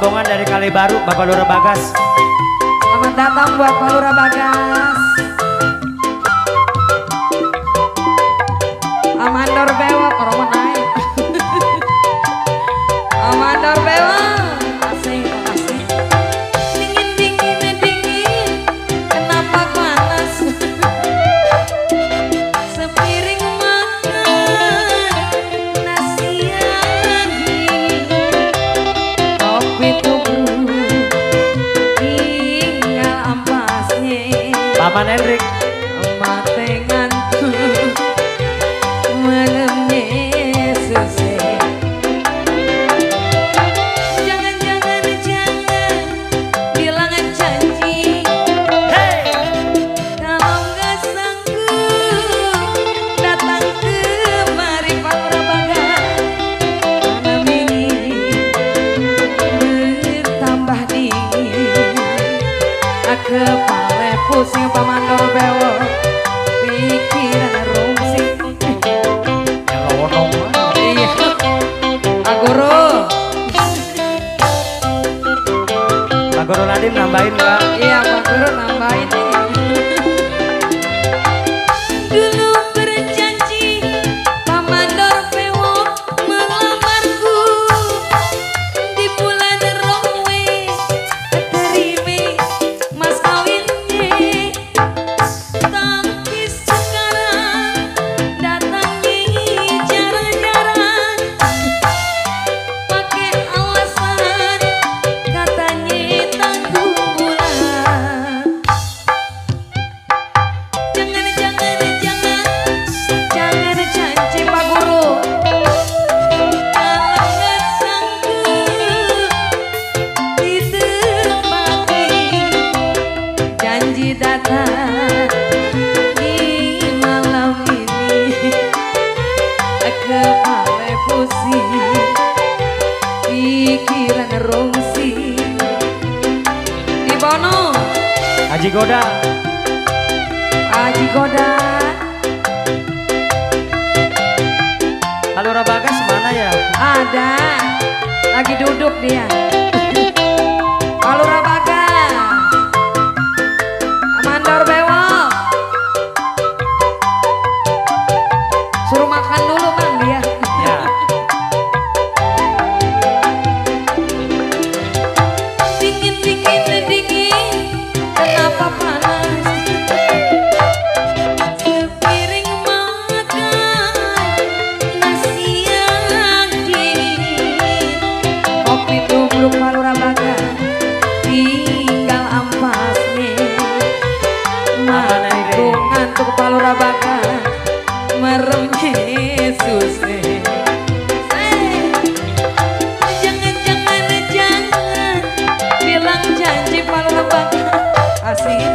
rombongan dari Kalibaru, Bapak Lurah Bagas. Selamat datang buat Pak Lurah Bagas. Amandor bewok, orang naik. Amandor bewok, asik, asik. Dingin, dingin, dingin, kenapa panas? Sepiring makan nasi anjing, kopi tubruk, tinggal ampasnya. Paman Hendrik. Mate ngantuk malamnya susah. Jangan bilang janji. Hey, Kalau nggak sanggup datang kemari Pak Lurah Bagas. Malam ini bertambah dingin. Kepala pusing pamandor bewok, pikiran rungsing. yang ngomong. Iya, Pak Guru. Pak Guru Nadiem nambahin Mbak. Iya, Pak Guru nambahin nih. Dulu berjanji pamandor bewok melamarku di bulan Rowe, terime mas kawinnya. Tapi sekarang datangnya jarang-jarang, pakai alasan katanya tanggung bulan. Jangan janji Pak Guru. Kalau nggak sanggup ditepati, janji datang di malam ini. Kepala pusing, pikiran rungsing. Di Bono, Haji Goda. Haji Goda. Pak Lurah Bagas mana ya? Ada, lagi duduk dia. Pak Lurah Bagas, Amandor bewok, suruh makan dulu Bang dia. Ya. Dingin, dingin, dingin, kenapa panas? Sepiring makan nasi anjing, kopi tubruk Pak Lurah Bagas, tinggal ampasnya. Ngantuk, ngantuk Pak Lurah Bagas, meremnya susah. Jangan bilang janji Pak Lurah Bagas. Asik.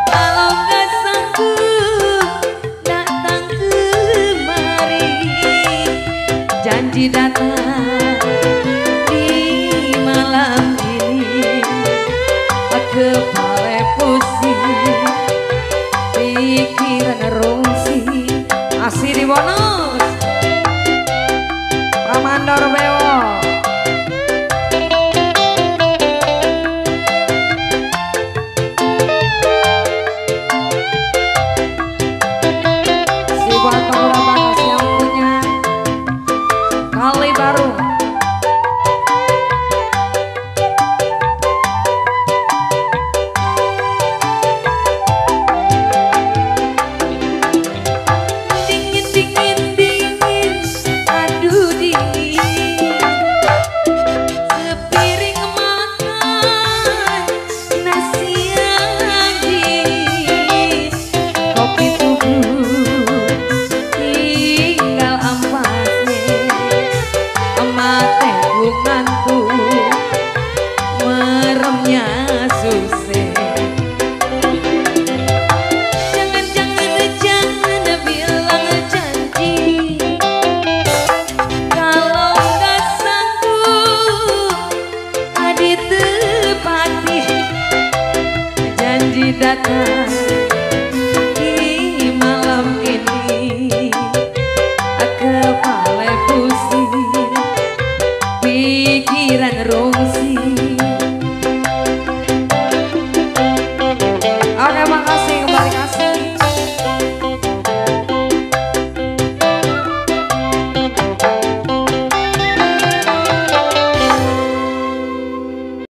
Kalau nggak sanggup datang kemari, janji datang di malam ini. Kepala pusing, pikiran rungsing. Asik di bonus Pamandor bewok. Si buat Pak Lurah Bagas yang punya Kalibaru. Dingin, dingin, dingin, aduh dingin. Sepiring makan nasi anjing, kopi tubruk, tinggal ampasnya. Mate ngantuk, meremnya susah. Jangan bilang janji. Kalau nggak sanggup ditepati, janji datang